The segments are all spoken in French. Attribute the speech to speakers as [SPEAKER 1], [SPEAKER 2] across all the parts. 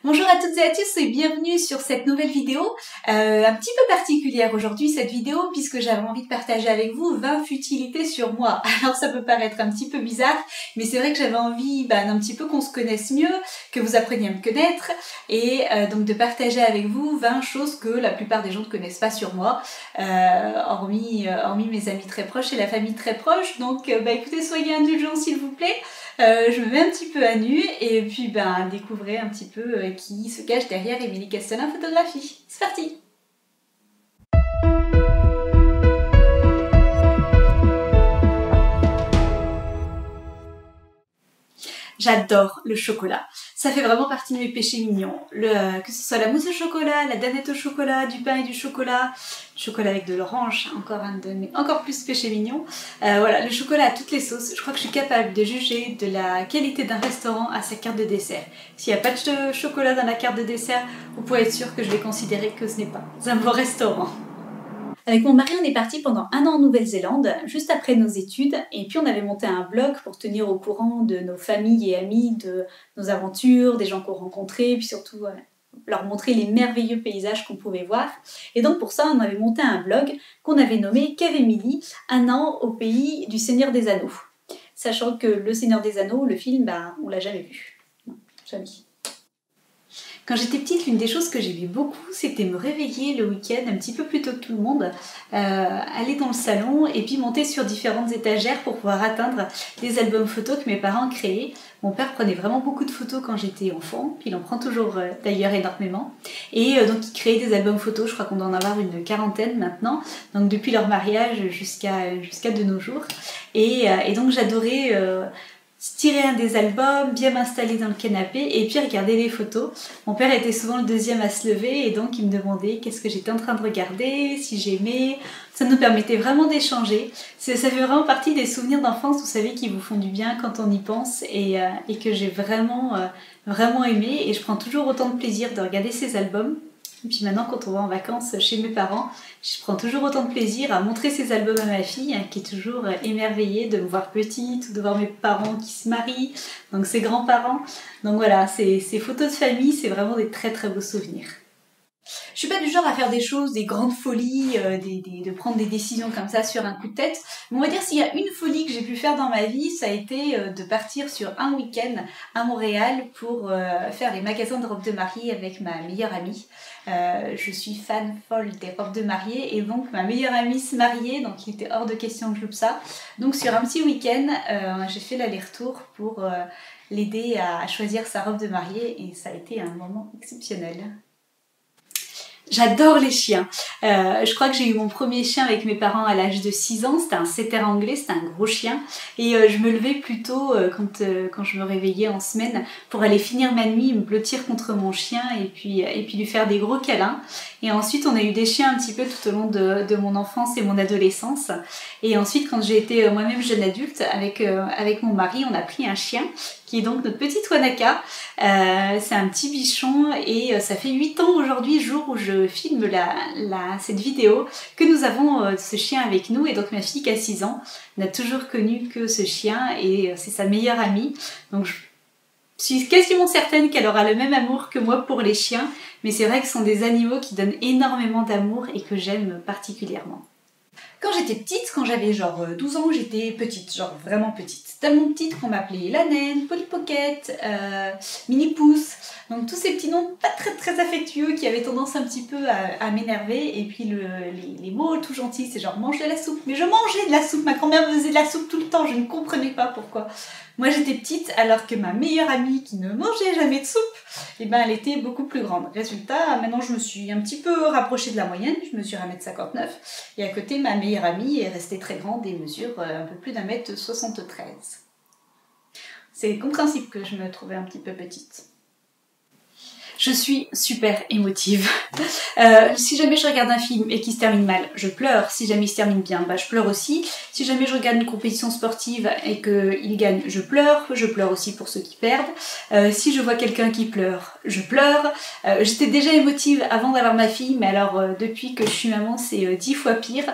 [SPEAKER 1] Bonjour à toutes et à tous et bienvenue sur cette nouvelle vidéo, un petit peu particulière aujourd'hui cette vidéo puisque j'avais envie de partager avec vous 20 futilités sur moi. Alors ça peut paraître un petit peu bizarre, mais c'est vrai que j'avais envie d'un petit peu qu'on se connaisse mieux, que vous appreniez à me connaître et donc de partager avec vous 20 choses que la plupart des gens ne connaissent pas sur moi, hormis mes amis très proches et la famille très proche. Donc écoutez, soyez indulgents s'il vous plaît. Je me mets un petit peu à nu et puis découvrez un petit peu qui se cache derrière Émilie Castelin Photographie. C'est parti! J'adore le chocolat. Ça fait vraiment partie de mes péchés mignons. Que ce soit la mousse au chocolat, la danette au chocolat, du pain et du chocolat avec de l'orange, encore un de mes encore plus péchés mignons. Voilà, le chocolat à toutes les sauces. Je crois que je suis capable de juger de la qualité d'un restaurant à sa carte de dessert. S'il n'y a pas de chocolat dans la carte de dessert, vous pouvez être sûr que je vais considérer que ce n'est pas un bon restaurant. Avec mon mari, on est parti pendant 1 an en Nouvelle-Zélande, juste après nos études, et puis on avait monté un blog pour tenir au courant de nos familles et amis, de nos aventures, des gens qu'on rencontrait, puis surtout leur montrer les merveilleux paysages qu'on pouvait voir. Et donc pour ça, on avait monté un blog qu'on avait nommé Kev Émilie, 1 an au pays du Seigneur des Anneaux. Sachant que le Seigneur des Anneaux, le film, on l'a jamais vu. Non, jamais. Quand j'étais petite, l'une des choses que j'aimais beaucoup, c'était me réveiller le week-end un petit peu plus tôt que tout le monde, aller dans le salon et puis monter sur différentes étagères pour pouvoir atteindre les albums photos que mes parents créaient. Mon père prenait vraiment beaucoup de photos quand j'étais enfant, puis il en prend toujours d'ailleurs énormément. Et donc il créait des albums photos, je crois qu'on doit en avoir une 40aine maintenant, donc depuis leur mariage jusqu'à de nos jours. Et donc j'adorais tirer un des albums, bien m'installer dans le canapé et puis regarder les photos. Mon père était souvent le deuxième à se lever et donc il me demandait qu'est-ce que j'étais en train de regarder, si j'aimais. Ça nous permettait vraiment d'échanger. Ça fait vraiment partie des souvenirs d'enfance, vous savez, qui vous font du bien quand on y pense et que j'ai vraiment aimé. Et je prends toujours autant de plaisir de regarder ces albums. Et puis maintenant, quand on va en vacances chez mes parents, je prends toujours autant de plaisir à montrer ces albums à ma fille, qui est toujours émerveillée de me voir petite ou de voir mes parents qui se marient, donc ses grands-parents. Donc voilà, ces photos de famille, c'est vraiment des très très beaux souvenirs. Je suis pas du genre à faire des choses, des grandes folies, de prendre des décisions comme ça sur un coup de tête. Mais on va dire s'il y a une folie que j'ai pu faire dans ma vie, ça a été de partir sur un week-end à Montréal pour faire les magasins de robes de mariée avec ma meilleure amie. Je suis fan folle des robes de mariée et donc ma meilleure amie se mariait, donc il était hors de question que je loupe ça. Donc sur un petit week-end, j'ai fait l'aller-retour pour l'aider à choisir sa robe de mariée et ça a été un moment exceptionnel. J'adore les chiens. Je crois que j'ai eu mon premier chien avec mes parents à l'âge de 6 ans. C'était un setter anglais, c'était un gros chien. Et je me levais plutôt quand je me réveillais en semaine pour aller finir ma nuit, me blottir contre mon chien et puis lui faire des gros câlins. Et ensuite, on a eu des chiens un petit peu tout au long de mon enfance et mon adolescence. Et ensuite, quand j'ai été moi-même jeune adulte, avec mon mari, on a pris un chien qui est donc notre petite Wanaka. C'est un petit bichon et ça fait 8 ans aujourd'hui, jour où je filme cette vidéo, que nous avons ce chien avec nous. Et donc ma fille qui a 6 ans n'a toujours connu que ce chien et c'est sa meilleure amie. Donc je suis quasiment certaine qu'elle aura le même amour que moi pour les chiens. Mais c'est vrai que ce sont des animaux qui donnent énormément d'amour et que j'aime particulièrement. Quand j'étais petite, quand j'avais genre 12 ans, j'étais petite, genre vraiment petite. Tellement petite qu'on m'appelait la naine, Polly Pocket, Mini Pouce. Donc tous ces petits noms pas très très affectueux qui avaient tendance un petit peu à m'énerver. Et puis les mots tout gentils, c'est genre mange de la soupe. Mais je mangeais de la soupe, ma grand-mère me faisait de la soupe tout le temps, je ne comprenais pas pourquoi. Moi j'étais petite alors que ma meilleure amie qui ne mangeait jamais de soupe, elle était beaucoup plus grande. Résultat, maintenant je me suis un petit peu rapprochée de la moyenne, je mesure 1m59 et à côté ma meilleure amie est restée très grande et mesure un peu plus d'1m73. C'est compréhensible que je me trouvais un petit peu petite. Je suis super émotive. Si jamais je regarde un film et qu'il se termine mal, je pleure. Si jamais il se termine bien, je pleure aussi. Si jamais je regarde une compétition sportive et qu'il gagne, je pleure. Je pleure aussi pour ceux qui perdent. Si je vois quelqu'un qui pleure, je pleure. J'étais déjà émotive avant d'avoir ma fille, mais alors depuis que je suis maman, c'est 10 fois pire.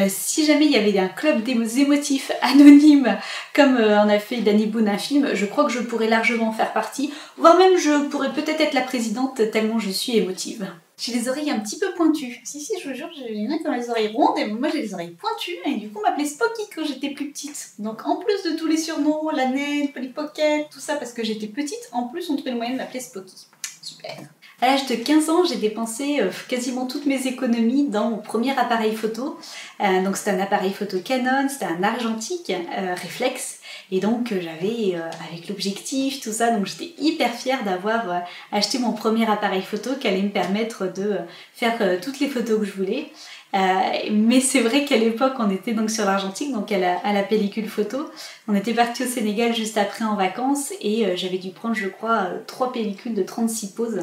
[SPEAKER 1] Si jamais il y avait un club d'émotifs anonymes, comme en a fait Danny Boone un film, je crois que je pourrais largement faire partie, voire même je pourrais peut-être être la présidente présidente tellement je suis émotive. J'ai les oreilles un petit peu pointues. Si, je vous jure, il y en a qui ont les oreilles rondes et moi j'ai les oreilles pointues. Et du coup, on m'appelait Spocky quand j'étais plus petite. Donc en plus de tous les surnoms, la naine, Polly Pocket, tout ça parce que j'étais petite, en plus on trouvait le moyen de m'appeler Spocky. Super. À l'âge de 15 ans, j'ai dépensé quasiment toutes mes économies dans mon premier appareil photo. Donc c'était un appareil photo Canon, c'était un argentique réflexe. Et donc j'avais, avec l'objectif, tout ça, donc j'étais hyper fière d'avoir acheté mon premier appareil photo qui allait me permettre de faire toutes les photos que je voulais. Mais c'est vrai qu'à l'époque on était donc sur l'argentique, donc à la pellicule photo. On était parti au Sénégal juste après en vacances et j'avais dû prendre je crois 3 pellicules de 36 poses.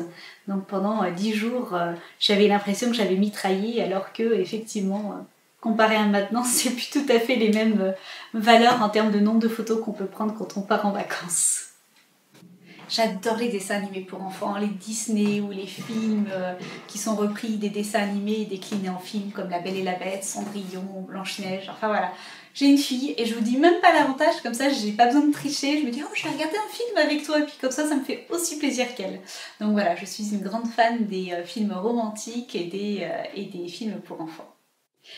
[SPEAKER 1] Donc pendant 10 jours j'avais l'impression que j'avais mitraillé alors que effectivement comparé à maintenant c'est plus tout à fait les mêmes valeurs en termes de nombre de photos qu'on peut prendre quand on part en vacances. J'adore les dessins animés pour enfants, les Disney ou les films qui sont repris des dessins animés et déclinés en films comme La Belle et la Bête, Cendrillon, Blanche-Neige, enfin voilà. J'ai une fille et je vous dis même pas l'avantage, comme ça j'ai pas besoin de tricher, je me dis oh je vais regarder un film avec toi et puis comme ça me fait aussi plaisir qu'elle. Donc voilà, je suis une grande fan des films romantiques et des films pour enfants.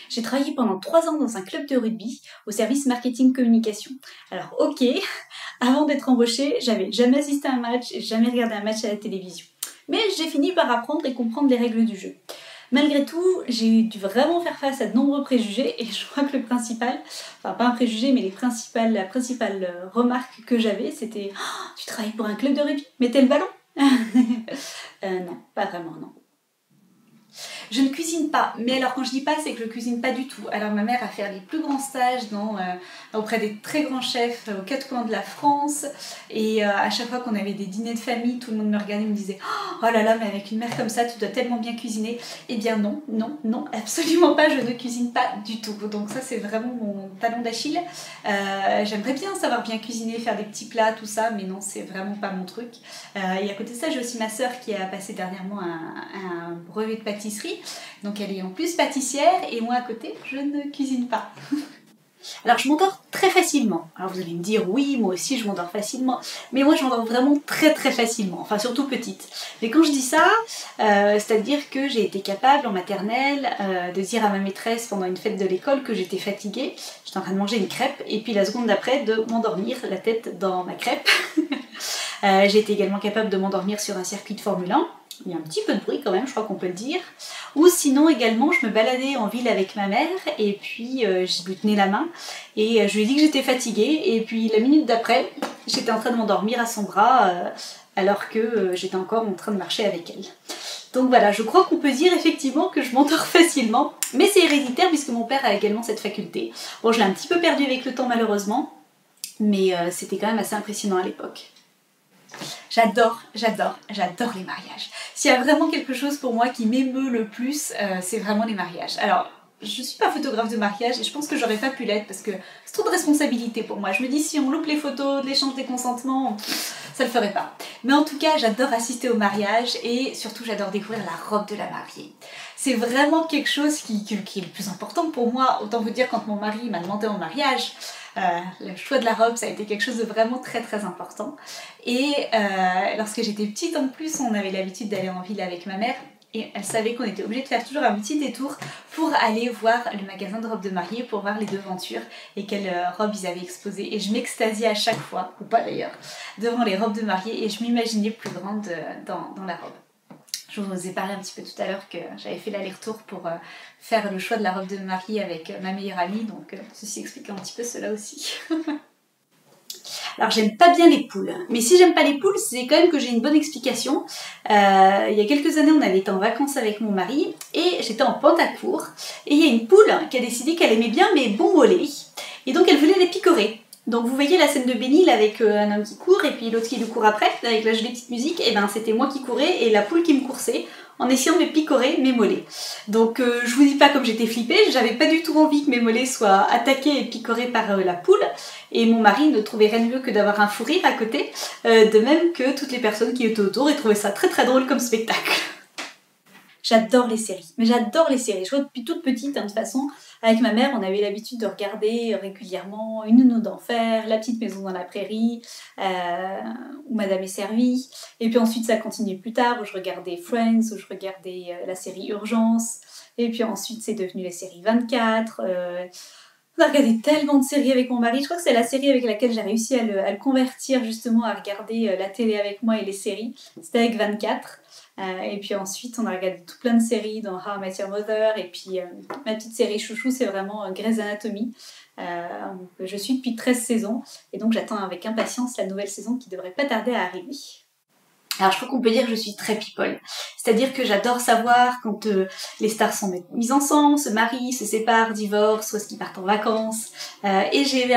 [SPEAKER 1] J'ai travaillé pendant 3 ans dans un club de rugby au service marketing communication. Alors ok, avant d'être embauchée, j'avais jamais assisté à un match et jamais regardé un match à la télévision. Mais j'ai fini par apprendre et comprendre les règles du jeu. Malgré tout, j'ai dû vraiment faire face à de nombreux préjugés et je crois que le principal, enfin pas un préjugé mais la principale remarque que j'avais c'était oh, tu travailles pour un club de rugby, mais t'es le ballon Non, pas vraiment non. Je ne cuisine pas, mais alors quand je dis pas, c'est que je cuisine pas du tout. Alors ma mère a fait les plus grands stages auprès des très grands chefs aux 4 coins de la France et à chaque fois qu'on avait des dîners de famille, tout le monde me regardait et me disait oh là là, mais avec une mère comme ça, tu dois tellement bien cuisiner. Eh bien non, non, non, absolument pas, je ne cuisine pas du tout. Donc ça c'est vraiment mon talon d'Achille. J'aimerais bien savoir bien cuisiner, faire des petits plats, tout ça, mais non, c'est vraiment pas mon truc. Et à côté de ça, j'ai aussi ma sœur qui a passé dernièrement un brevet de pâtisserie. Donc elle est en plus pâtissière et moi à côté je ne cuisine pas. Alors je m'endors très facilement. Alors vous allez me dire oui moi aussi je m'endors facilement. Mais moi je m'endors vraiment très très facilement. Enfin surtout petite. Mais quand je dis ça, c'est-à-dire que j'ai été capable en maternelle de dire à ma maîtresse pendant une fête de l'école que j'étais fatiguée. J'étais en train de manger une crêpe et puis la seconde d'après de m'endormir la tête dans ma crêpe. J'ai été également capable de m'endormir sur un circuit de Formule 1. Il y a un petit peu de bruit quand même, je crois qu'on peut le dire. Ou sinon également, je me baladais en ville avec ma mère et puis je lui tenais la main et je lui ai dit que j'étais fatiguée et puis la minute d'après, j'étais en train de m'endormir à son bras alors que j'étais encore en train de marcher avec elle. Donc voilà, je crois qu'on peut dire effectivement que je m'endors facilement, mais c'est héréditaire puisque mon père a également cette faculté. Bon, je l'ai un petit peu perdu avec le temps malheureusement, mais c'était quand même assez impressionnant à l'époque. J'adore les mariages. S'il y a vraiment quelque chose pour moi qui m'émeut le plus, c'est vraiment les mariages. Alors, je suis pas photographe de mariage et je pense que j'aurais pas pu l'être parce que c'est trop de responsabilité pour moi. Je me dis si on loupe les photos, l'échange des consentements, ça le ferait pas. Mais en tout cas, j'adore assister au mariage et surtout j'adore découvrir la robe de la mariée. C'est vraiment quelque chose qui est le plus important pour moi. Autant vous dire quand mon mari m'a demandé en mariage, le choix de la robe, ça a été quelque chose de vraiment très très important. Et lorsque j'étais petite en plus, on avait l'habitude d'aller en ville avec ma mère et elle savait qu'on était obligé de faire toujours un petit détour pour aller voir le magasin de robes de mariée pour voir les devantures et quelles robes ils avaient exposées. Et je m'extasiais à chaque fois, ou pas d'ailleurs, devant les robes de mariée et je m'imaginais plus grande dans la robe. Je vous ai parlé un petit peu tout à l'heure que j'avais fait l'aller-retour pour faire le choix de la robe de mariée avec ma meilleure amie, donc ceci explique un petit peu cela aussi. Alors j'aime pas bien les poules, mais si j'aime pas les poules, c'est quand même que j'ai une bonne explication. Il y a quelques années, on avait été en vacances avec mon mari et j'étais en Pantacourt et il y a une poule qui a décidé qu'elle aimait bien mes bons mollets et donc elle voulait les picorer. Donc vous voyez la scène de Bénil avec un homme qui court et puis l'autre qui lui court après, avec la jolie petite musique, et ben c'était moi qui courais et la poule qui me coursait en essayant de picorer mes mollets. Donc je vous dis pas comme j'étais flippée, j'avais pas du tout envie que mes mollets soient attaqués et picorés par la poule, et mon mari ne trouvait rien de mieux que d'avoir un fou rire à côté, de même que toutes les personnes qui étaient autour et trouvaient ça très très drôle comme spectacle. J'adore les séries, mais j'adore les séries. Je vois depuis toute petite, de toute façon, Avec ma mère, on avait l'habitude de regarder régulièrement Une nounou d'enfer, La petite maison dans la prairie, où Madame est servie. Et puis ensuite, ça continuait plus tard, où je regardais Friends, où je regardais la série Urgence. Et puis ensuite, c'est devenu la série 24. On a regardé tellement de séries avec mon mari. Je crois que c'est la série avec laquelle j'ai réussi à le convertir justement à regarder la télé avec moi et les séries. C'était avec 24. Et puis ensuite, on a regardé tout plein de séries dans How I Met Your Mother. Et puis ma petite série chouchou, c'est vraiment Grey's Anatomy. Je suis depuis 13 saisons. Et donc j'attends avec impatience la nouvelle saison qui devrait pas tarder à arriver. Alors je crois qu'on peut dire que je suis très people, c'est-à-dire que j'adore savoir quand les stars sont mises ensemble, se marient, se séparent, divorcent, ou est-ce qu'ils partent en vacances. Et j'ai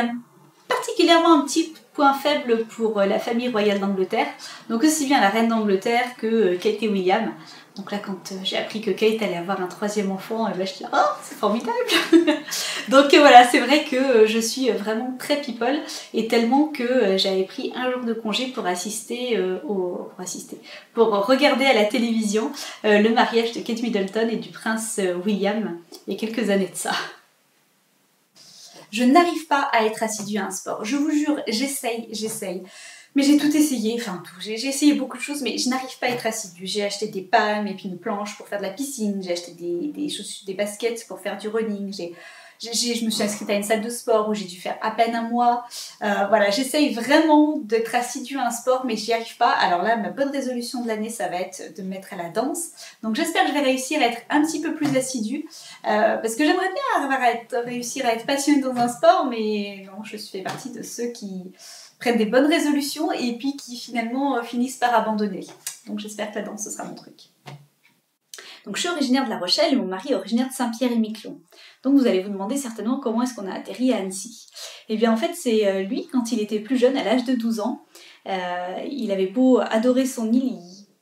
[SPEAKER 1] particulièrement un petit point faible pour la famille royale d'Angleterre, donc aussi bien la reine d'Angleterre que Kate et William. Donc là, quand j'ai appris que Kate allait avoir un 3e enfant, je suis là, oh, c'est formidable. Donc voilà, c'est vrai que je suis vraiment très people, et tellement que j'avais pris un jour de congé pour pour regarder à la télévision le mariage de Kate Middleton et du prince William, il y a quelques années de ça. Je n'arrive pas à être assidue à un sport, je vous jure, j'essaye. Mais j'ai tout essayé, enfin tout, j'ai essayé beaucoup de choses, mais je n'arrive pas à être assidue. J'ai acheté des palmes et puis une planche pour faire de la piscine, j'ai acheté des chaussures, des baskets pour faire du running, je me suis inscrite à une salle de sport où j'ai dû faire à peine un mois. Voilà, j'essaye vraiment d'être assidue à un sport, mais j'y arrive pas. Alors là, ma bonne résolution de l'année, ça va être de me mettre à la danse. Donc j'espère que je vais réussir à être un petit peu plus assidue, parce que j'aimerais bien réussir à être passionnée dans un sport, mais non, je fais partie de ceux qui prennent des bonnes résolutions et puis qui finalement finissent par abandonner. Donc j'espère que la danse, ce sera mon truc. Donc je suis originaire de La Rochelle et mon mari est originaire de Saint-Pierre-et-Miquelon. Donc vous allez vous demander certainement comment est-ce qu'on a atterri à Annecy. Et bien en fait c'est lui, quand il était plus jeune, à l'âge de 12 ans, il avait beau adorer son île,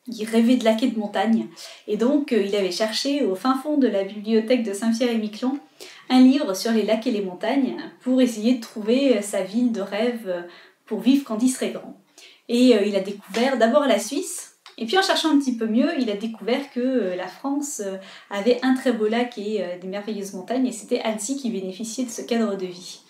[SPEAKER 1] il rêvait de lacs et de montagnes. Et donc il avait cherché au fin fond de la bibliothèque de Saint-Pierre-et-Miquelon un livre sur les lacs et les montagnes pour essayer de trouver sa ville de rêve pour vivre quand il serait grand. Et il a découvert d'abord la Suisse, et puis en cherchant un petit peu mieux, il a découvert que la France avait un très beau lac et des merveilleuses montagnes, et c'était Annecy qui bénéficiait de ce cadre de vie.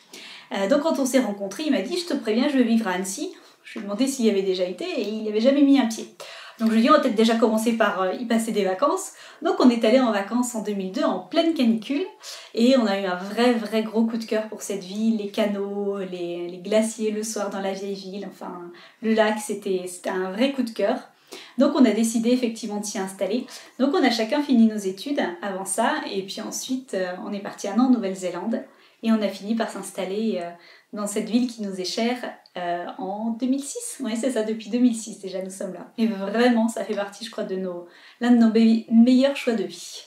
[SPEAKER 1] Donc quand on s'est rencontrés, il m'a dit « Je te préviens, je vais vivre à Annecy ». Je lui ai demandé s'il y avait déjà été, et il n'y avait jamais mis un pied. Donc je lui ai dit, on va peut-être déjà commencer par y passer des vacances. Donc on est allé en vacances en 2002 en pleine canicule et on a eu un vrai gros coup de cœur pour cette ville, les canaux, les glaciers le soir dans la vieille ville, enfin le lac, c'était un vrai coup de cœur. Donc on a décidé effectivement de s'y installer. Donc on a chacun fini nos études avant ça et puis ensuite on est parti 1 an en Nouvelle-Zélande et on a fini par s'installer dans cette ville qui nous est chère en 2006. Oui, c'est ça, depuis 2006 déjà nous sommes là. Et vraiment, ça fait partie, je crois, de l'un de nos meilleurs choix de vie.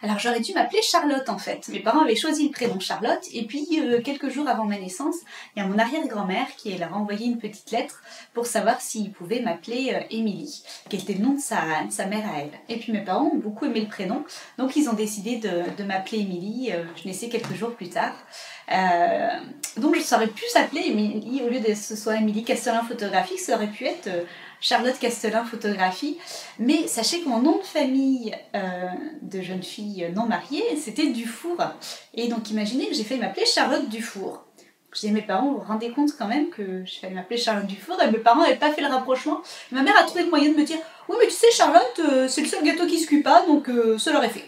[SPEAKER 1] Alors j'aurais dû m'appeler Charlotte en fait. Mes parents avaient choisi le prénom Charlotte et puis quelques jours avant ma naissance, il y a mon arrière-grand-mère qui leur a envoyé une petite lettre pour savoir s'ils pouvaient m'appeler Émilie, qui était le nom de sa mère à elle. Et puis mes parents ont beaucoup aimé le prénom, donc ils ont décidé de m'appeler Émilie. Je naissais quelques jours plus tard. Donc ça aurait pu s'appeler Émilie, au lieu de que ce soit Émilie Castellin photographique, ça aurait pu être Charlotte Castellin photographie, mais sachez que mon nom de famille de jeune fille non mariée, c'était Dufour. Et donc imaginez que j'ai failli m'appeler Charlotte Dufour. Je disais à mes parents, vous vous rendez compte quand même que je fallait m'appeler Charlotte Dufour, et mes parents n'avaient pas fait le rapprochement. Et ma mère a trouvé le moyen de me dire, oui mais tu sais Charlotte, c'est le seul gâteau qui se cuit pas, donc ça leur est fait.